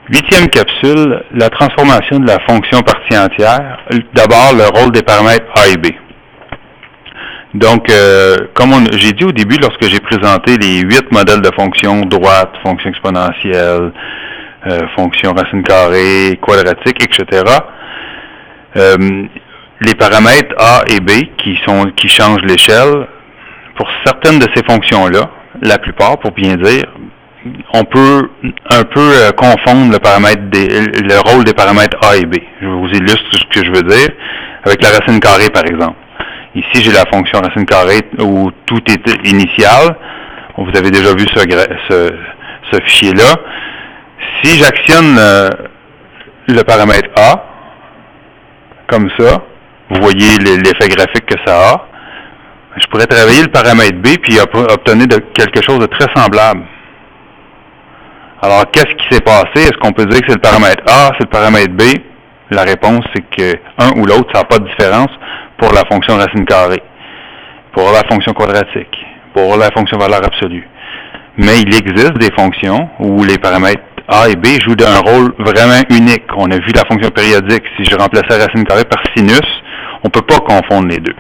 Huitième capsule, la transformation de la fonction partie entière. D'abord, le rôle des paramètres A et B. Donc, comme j'ai dit au début, lorsque j'ai présenté les 8 modèles de fonctions droite, fonction exponentielle, fonction racine carrée, quadratique, etc., les paramètres A et B qui changent l'échelle, pour certaines de ces fonctions-là, la plupart, pour bien dire, on peut un peu confondre le rôle des paramètres A et B. Je vous illustre ce que je veux dire avec la racine carrée, par exemple. Ici, j'ai la fonction racine carrée où tout est initial. Vous avez déjà vu ce fichier-là. Si j'actionne le paramètre A, comme ça, vous voyez l'effet graphique que ça a, je pourrais travailler le paramètre B puis obtenir quelque chose de très semblable. Alors, qu'est-ce qui s'est passé? Est-ce qu'on peut dire que c'est le paramètre A, c'est le paramètre B? La réponse, c'est que un ou l'autre, ça n'a pas de différence pour la fonction racine carrée, pour la fonction quadratique, pour la fonction valeur absolue. Mais il existe des fonctions où les paramètres A et B jouent un rôle vraiment unique. On a vu la fonction périodique. Si je remplaçais la racine carrée par sinus, on ne peut pas confondre les deux.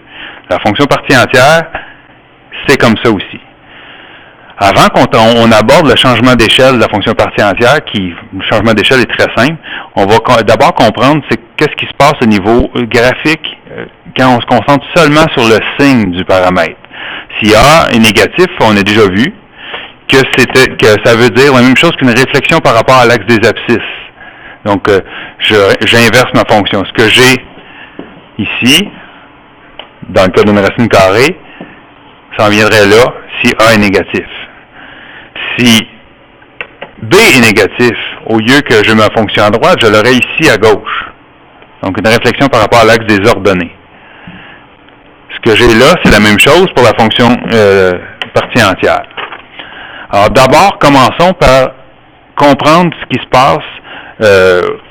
La fonction partie entière, c'est comme ça aussi. Avant qu'on aborde le changement d'échelle de la fonction partie entière, le changement d'échelle est très simple, on va d'abord comprendre qu'est-ce qui se passe au niveau graphique quand on se concentre seulement sur le signe du paramètre. Si A est négatif, on a déjà vu que ça veut dire la même chose qu'une réflexion par rapport à l'axe des abscisses. Donc, j'inverse ma fonction. Ce que j'ai ici, dans le cas d'une racine carrée, ça en viendrait là si A est négatif. Si B est négatif, au lieu que j'ai ma fonction à droite, je l'aurai ici à gauche. Donc, une réflexion par rapport à l'axe des ordonnées. Ce que j'ai là, c'est la même chose pour la fonction partie entière. Alors, d'abord, commençons par comprendre ce qui se passe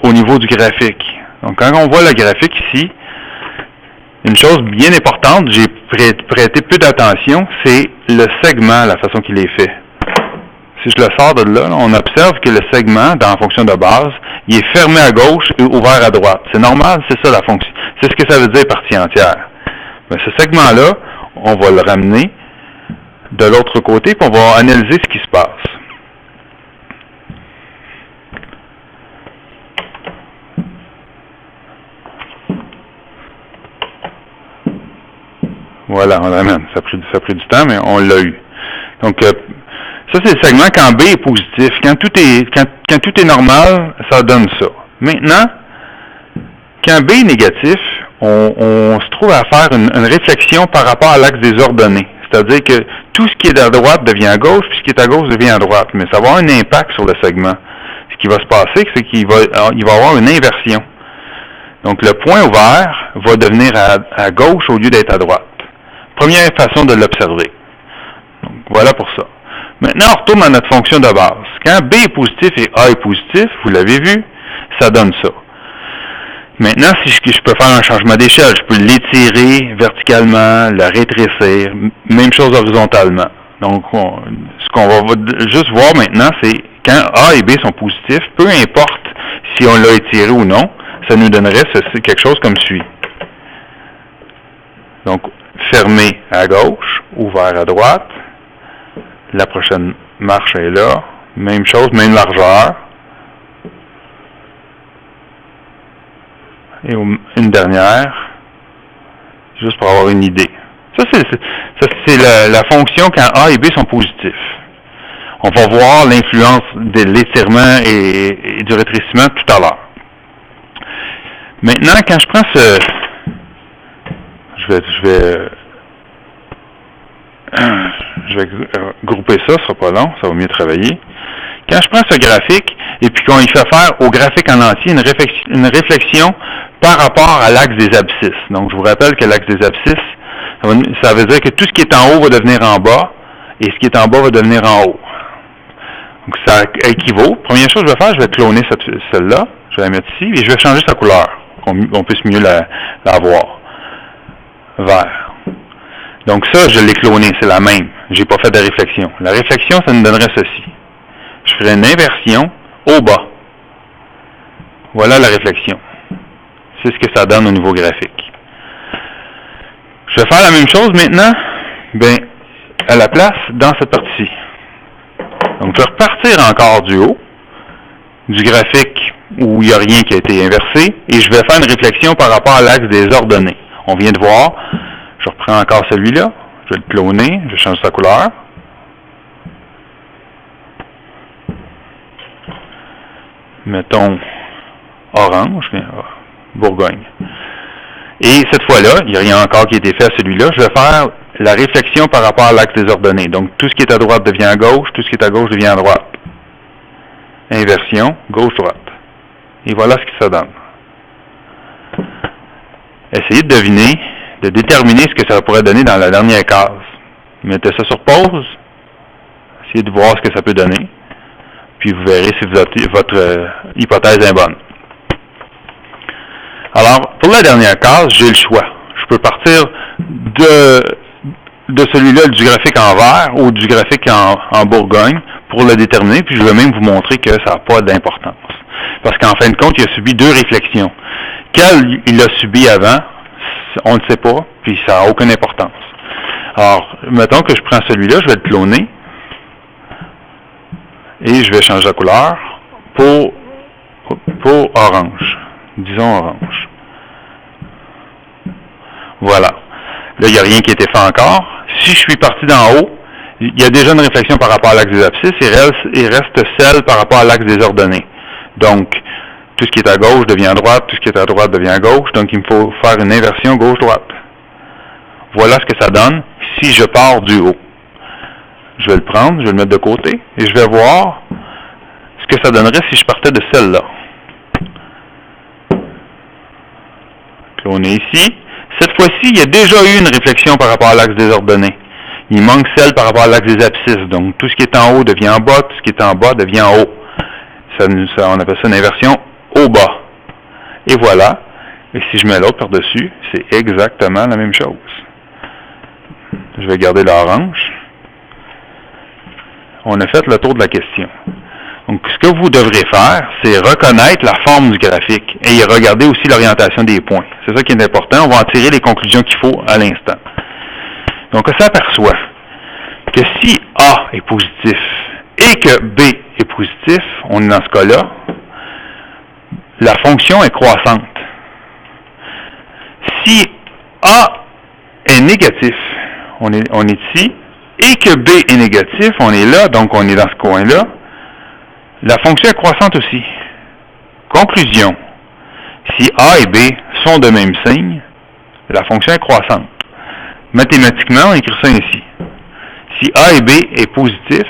au niveau du graphique. Donc, quand on voit le graphique ici, une chose bien importante, j'ai prêté peu d'attention, c'est le segment, la façon qu'il est fait. Si je le sors de là, on observe que le segment, dans la fonction de base, il est fermé à gauche et ouvert à droite. C'est normal, c'est ça la fonction. C'est ce que ça veut dire partie entière. Mais ce segment-là, on va le ramener de l'autre côté, puis on va analyser ce qui se passe. Voilà, on l'amène. Ça a pris du temps, mais on l'a eu. Donc, ça, c'est le segment quand B est positif. Quand tout est normal, ça donne ça. Maintenant, quand B est négatif, on se trouve à faire une réflexion par rapport à l'axe des ordonnées. C'est-à-dire que tout ce qui est à droite devient à gauche, puis ce qui est à gauche devient à droite. Mais ça va avoir un impact sur le segment. Ce qui va se passer, c'est qu'il va avoir une inversion. Donc, le point ouvert va devenir à gauche au lieu d'être à droite. Première façon de l'observer. Donc, voilà pour ça. Maintenant, on retourne à notre fonction de base. Quand B est positif et A est positif, vous l'avez vu, ça donne ça. Maintenant, si je peux faire un changement d'échelle, je peux l'étirer verticalement, le rétrécir, même chose horizontalement. Donc, ce qu'on va juste voir maintenant, c'est quand A et B sont positifs, peu importe si on l'a étiré ou non, ça nous donnerait quelque chose comme suit. Donc, fermé à gauche, ouvert à droite. La prochaine marche est là. Même chose, même largeur. Et une dernière, juste pour avoir une idée. Ça, c'est la fonction quand A et B sont positifs. On va voir l'influence de l'étirement et du rétrécissement tout à l'heure. Maintenant, quand je prends je vais grouper ça, ce sera pas long, ça va mieux travailler. Quand je prends ce graphique, et puis qu'on y fait faire au graphique en entier une réflexion par rapport à l'axe des abscisses. Donc, je vous rappelle que l'axe des abscisses, ça veut dire que tout ce qui est en haut va devenir en bas, et ce qui est en bas va devenir en haut. Donc, ça équivaut. Première chose que je vais faire, je vais cloner celle-là, je vais la mettre ici, et je vais changer sa couleur, qu'on puisse mieux la voir. Vert. Donc ça, je l'ai cloné, c'est la même. J'ai pas fait de réflexion. La réflexion, ça nous donnerait ceci. Je ferais une inversion au bas. Voilà la réflexion. C'est ce que ça donne au niveau graphique. Je vais faire la même chose maintenant, à la place, dans cette partie-ci. Donc, je vais repartir encore du haut, du graphique où il n'y a rien qui a été inversé, et je vais faire une réflexion par rapport à l'axe des ordonnées. On vient de voir, je reprends encore celui-là, je vais le cloner, je change sa couleur. Mettons orange, Bourgogne. Et cette fois-là, il n'y a rien encore qui a été fait à celui-là. Je vais faire la réflexion par rapport à l'axe des ordonnées. Donc, tout ce qui est à droite devient à gauche, tout ce qui est à gauche devient à droite. Inversion, gauche-droite. Et voilà ce que ça donne. Essayez de deviner, de déterminer ce que ça pourrait donner dans la dernière case. Mettez ça sur pause. Essayez de voir ce que ça peut donner. Puis vous verrez si votre hypothèse est bonne. Alors, pour la dernière case, j'ai le choix. Je peux partir de celui-là, du graphique en vert ou du graphique en Bourgogne pour le déterminer, puis je vais même vous montrer que ça n'a pas d'importance. Parce qu'en fin de compte, il a subi deux réflexions. Quelle il a subi avant, on ne sait pas, puis ça n'a aucune importance. Alors, mettons que je prends celui-là, je vais le cloner, et je vais changer la couleur pour orange. Disons orange. Voilà. Là, il n'y a rien qui a été fait encore. Si je suis parti d'en haut, il y a déjà une réflexion par rapport à l'axe des abscisses et il reste celle par rapport à l'axe des ordonnées. Donc, tout ce qui est à gauche devient à droite, tout ce qui est à droite devient à gauche. Donc, il me faut faire une inversion gauche-droite. Voilà ce que ça donne si je pars du haut. Je vais le prendre, je vais le mettre de côté et je vais voir ce que ça donnerait si je partais de celle-là. On est ici. Cette fois-ci, il y a déjà eu une réflexion par rapport à l'axe des ordonnées. Il manque celle par rapport à l'axe des abscisses. Donc, tout ce qui est en haut devient en bas, tout ce qui est en bas devient en haut. On appelle ça une inversion haut-bas. Et voilà. Et si je mets l'autre par-dessus, c'est exactement la même chose. Je vais garder l'orange. On a fait le tour de la question. Donc, ce que vous devrez faire, c'est reconnaître la forme du graphique et regarder aussi l'orientation des points. C'est ça qui est important. On va en tirer les conclusions qu'il faut à l'instant. Donc, on s'aperçoit que si A est positif et que B est positif, on est dans ce cas-là, la fonction est croissante. Si A est négatif, on est ici, et que B est négatif, on est là, donc on est dans ce coin-là, la fonction est croissante aussi. Conclusion. Si A et B sont de même signe, la fonction est croissante. Mathématiquement, on écrit ça ainsi. Si A et B est positif,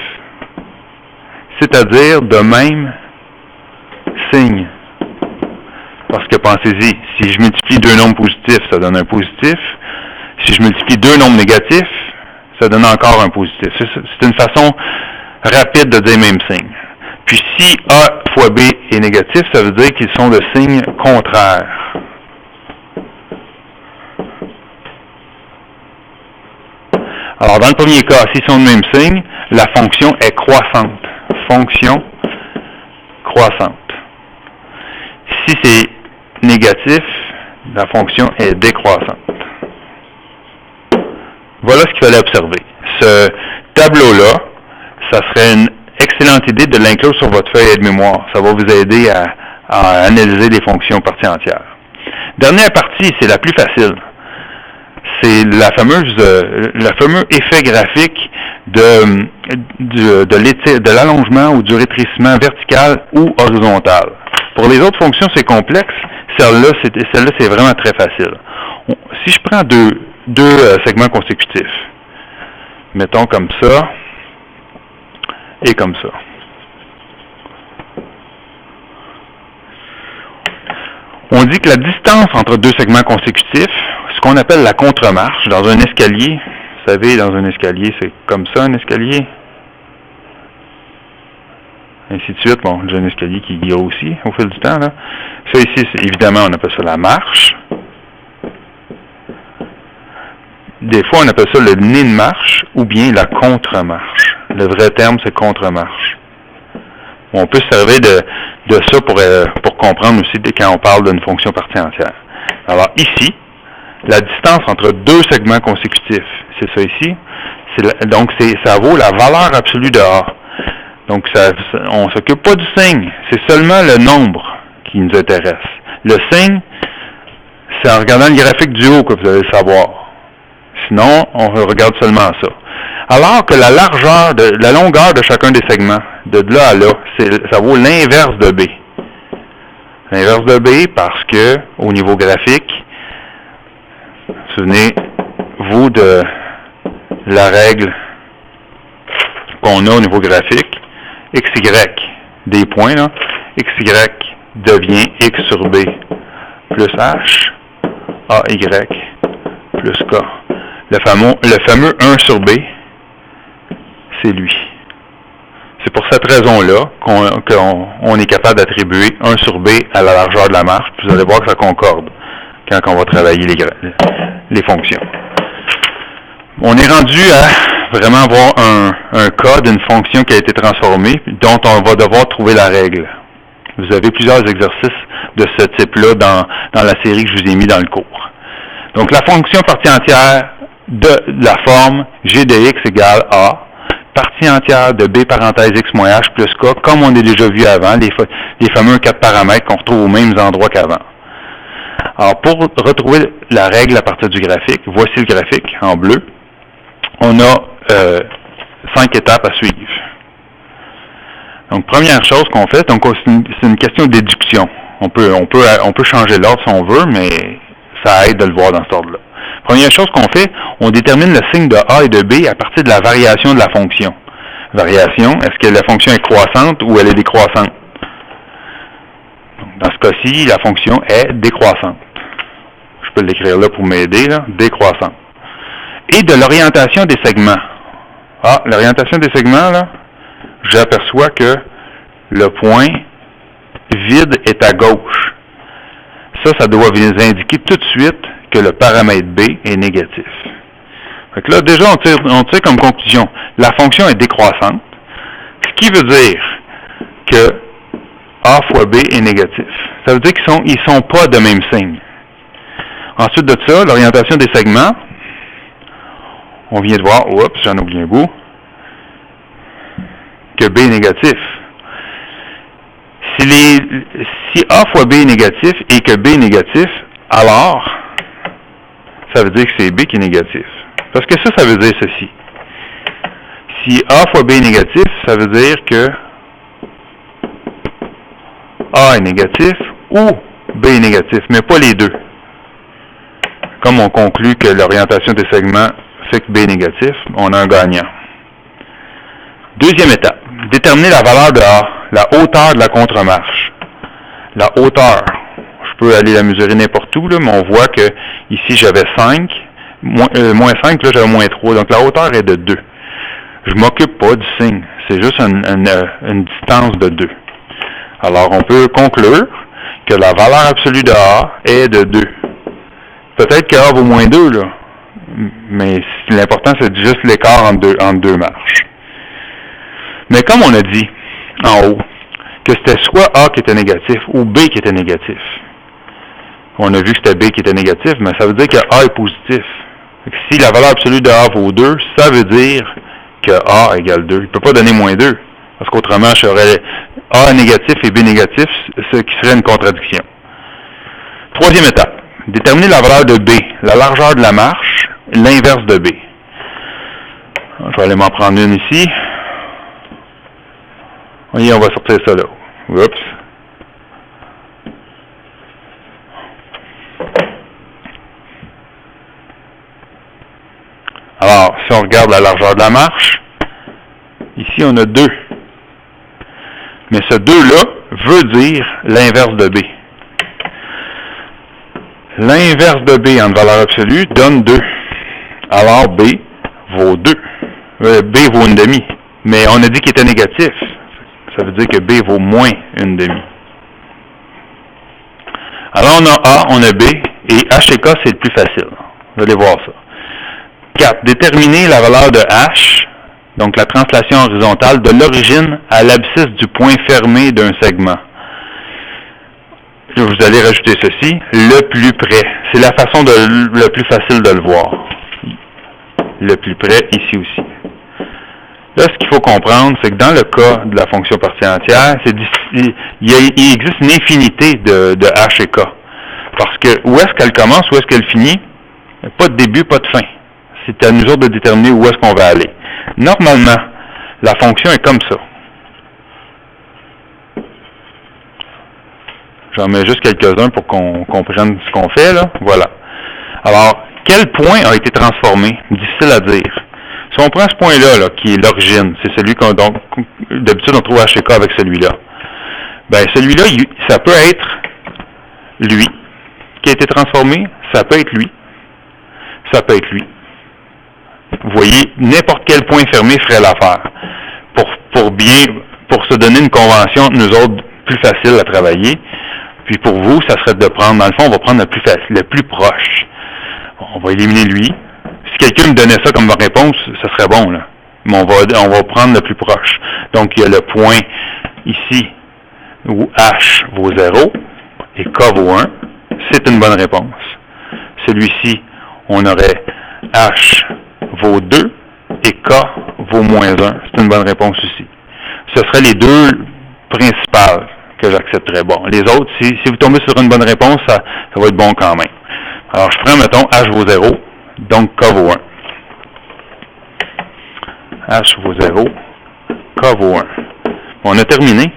c'est-à-dire de même signe. Parce que pensez-y, si je multiplie deux nombres positifs, ça donne un positif. Si je multiplie deux nombres négatifs, ça donne encore un positif. C'est une façon rapide de dire même signe. Puis si A fois B est négatif, ça veut dire qu'ils sont de signe contraire. Alors, dans le premier cas, s'ils sont de même signe, la fonction est croissante. Fonction croissante. Si c'est négatif, la fonction est décroissante. Voilà ce qu'il fallait observer. Ce tableau-là, ça serait une excellente idée de l'inclure sur votre feuille de mémoire. Ça va vous aider à analyser les fonctions parties entières. Dernière partie, c'est la plus facile. C'est le fameux effet graphique de l'allongement ou du rétrécissement vertical ou horizontal. Pour les autres fonctions, c'est complexe. Celle-là, c'est vraiment très facile. Si je prends deux segments consécutifs, mettons comme ça, et comme ça. On dit que la distance entre deux segments consécutifs, ce qu'on appelle la contre-marche, dans un escalier, vous savez, dans un escalier, c'est comme ça, un escalier. Ainsi de suite, bon, j'ai un escalier qui grossit au fil du temps, là. Ça ici, évidemment, on appelle ça la marche. Des fois, on appelle ça le nez de marche ou bien la contre-marche. Le vrai terme, c'est contre-marche. On peut se servir de ça pour comprendre aussi quand on parle d'une fonction partie entière. Alors ici, la distance entre deux segments consécutifs, c'est ça ici, donc ça vaut la valeur absolue de A. Donc on ne s'occupe pas du signe, c'est seulement le nombre qui nous intéresse. Le signe, c'est en regardant le graphique du haut que vous allez le savoir. Sinon, on regarde seulement ça. Alors que la longueur de chacun des segments, de là à là, ça vaut l'inverse de B. L'inverse de B parce que, au niveau graphique, souvenez-vous de la règle qu'on a au niveau graphique, XY, des points, là, XY devient X sur B plus H, AY plus K. Le fameux 1 sur B, c'est lui. C'est pour cette raison-là qu'on est capable d'attribuer 1 sur B à la largeur de la marche. Puis vous allez voir que ça concorde quand on va travailler les fonctions. On est rendu à vraiment avoir un cas d'une fonction qui a été transformée, dont on va devoir trouver la règle. Vous avez plusieurs exercices de ce type-là dans la série que je vous ai mis dans le cours. Donc la fonction partie entière de la forme g de x égale a, partie entière de b parenthèse x moins h plus k, comme on a déjà vu avant, les fameux 4 paramètres qu'on retrouve aux mêmes endroits qu'avant. Alors pour retrouver la règle à partir du graphique, voici le graphique en bleu. On a 5 étapes à suivre. Donc première chose qu'on fait, donc c'est une question de déduction. On peut changer l'ordre si on veut, mais ça aide de le voir dans cet ordre-là. Première chose qu'on fait, on détermine le signe de A et de B à partir de la variation de la fonction. Variation, est-ce que la fonction est croissante ou elle est décroissante? Donc, dans ce cas-ci, la fonction est décroissante. Je peux l'écrire là pour m'aider, décroissante. Et de l'orientation des segments. Ah, l'orientation des segments, là, j'aperçois que le point vide est à gauche. Ça doit nous indiquer tout de suite que le paramètre B est négatif. Fait que là, déjà, on tire comme conclusion, la fonction est décroissante, ce qui veut dire que A fois B est négatif. Ça veut dire qu'ils sont pas de même signe. Ensuite de ça, l'orientation des segments, on vient de voir, oups, j'en oublie un bout, que B est négatif. Si A fois B est négatif et que B est négatif, alors, ça veut dire que c'est B qui est négatif. Parce que ça veut dire ceci. Si A fois B est négatif, ça veut dire que A est négatif ou B est négatif, mais pas les deux. Comme on conclut que l'orientation des segments fait que B est négatif, on a un gagnant. Deuxième étape, déterminer la valeur de A, la hauteur de la contre-marche. La hauteur, je peux aller la mesurer n'importe où, là, mais on voit que ici j'avais 5, moins 5, là j'avais moins 3, donc la hauteur est de 2. Je ne m'occupe pas du signe, c'est juste une distance de 2. Alors on peut conclure que la valeur absolue de A est de 2. Peut-être que A vaut moins 2, là, mais l'important c'est juste l'écart entre deux marches. Mais comme on a dit en haut, que c'était soit A qui était négatif ou B qui était négatif. On a vu que c'était B qui était négatif, mais ça veut dire que A est positif. Si la valeur absolue de A vaut 2, ça veut dire que A égale 2. Il ne peut pas donner moins 2, parce qu'autrement, je serais A négatif et B négatif, ce qui serait une contradiction. Troisième étape, déterminer la valeur de B, la largeur de la marche, l'inverse de B. Je vais aller m'en prendre une ici. Oui, on va sortir ça là. Oups. Alors, si on regarde la largeur de la marche, ici on a 2. Mais ce 2-là veut dire l'inverse de B. L'inverse de B en valeur absolue donne 2. Alors B vaut 2. B vaut 1/2. Mais on a dit qu'il était négatif. Ça veut dire que B vaut moins 1/2. Alors on a A, on a B, et H et K, c'est le plus facile. Vous allez voir ça. 4. Déterminer la valeur de H, donc la translation horizontale, de l'origine à l'abscisse du point fermé d'un segment. vous allez rajouter ceci, le plus près. C'est la façon le plus facile de le voir. Le plus près, ici aussi. Là, ce qu'il faut comprendre, c'est que dans le cas de la fonction partie entière, il existe une infinité de h et k. Parce que où est-ce qu'elle commence, où est-ce qu'elle finit? Pas de début, pas de fin. C'est à nous autres de déterminer où est-ce qu'on va aller. Normalement, la fonction est comme ça. J'en mets juste quelques-uns pour qu'on comprenne ce qu'on fait, là. Voilà. Alors, quel point a été transformé? Difficile à dire. Si on prend ce point-là, là, qui est l'origine, c'est celui qu'on, donc, d'habitude, on trouve h et k avec celui-là. Ben, celui-là, ça peut être lui, qui a été transformé, ça peut être lui, ça peut être lui. Vous voyez, n'importe quel point fermé ferait l'affaire. Pour se donner une convention, nous autres, plus facile à travailler. Puis pour vous, ça serait de prendre, dans le fond, on va prendre le plus facile, le plus proche. On va éliminer lui. Si quelqu'un me donnait ça comme réponse, ça serait bon, là. Mais on va prendre le plus proche. Donc, il y a le point ici où h vaut 0 et k vaut 1. C'est une bonne réponse. Celui-ci, on aurait h vaut 2 et k vaut moins 1. C'est une bonne réponse aussi. Ce seraient les deux principales que j'accepterais. Bon, les autres, si vous tombez sur une bonne réponse, ça va être bon quand même. Alors, je prends, mettons, h vaut 0, donc k vaut 1. h vaut 0, k vaut 1. On a terminé,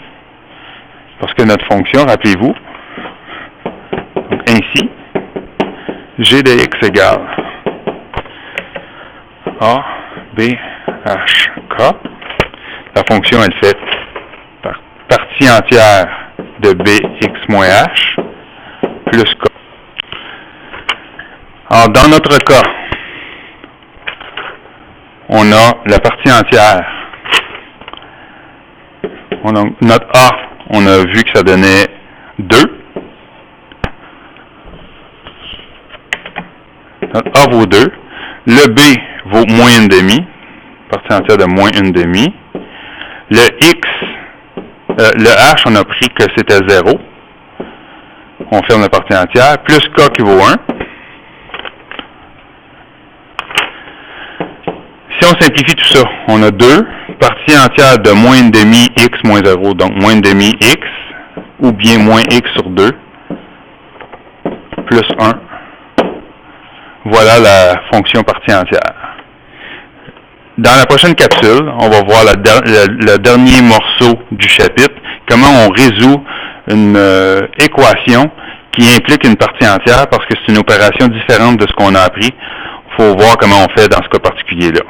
parce que notre fonction, rappelez-vous, ainsi, g de x égale a, b, h, k. La fonction, elle fait partie entière de bx moins h plus k. Alors, dans notre cas, on a la partie entière. Notre a, on a vu que ça donnait 2. Notre a vaut 2. Le b vaut moins 1,5. Partie entière de moins 1,5. Le x, le h, on a pris que c'était 0. On ferme la partie entière. Plus k qui vaut 1. Si on simplifie tout ça, on a 2. Partie entière de moins 1,5 x moins 0. Donc moins 1,5 x. Ou bien moins x sur 2. Plus 1. Voilà la fonction partie entière. Dans la prochaine capsule, on va voir le dernier morceau du chapitre, comment on résout une équation qui implique une partie entière, parce que c'est une opération différente de ce qu'on a appris. Il faut voir comment on fait dans ce cas particulier-là.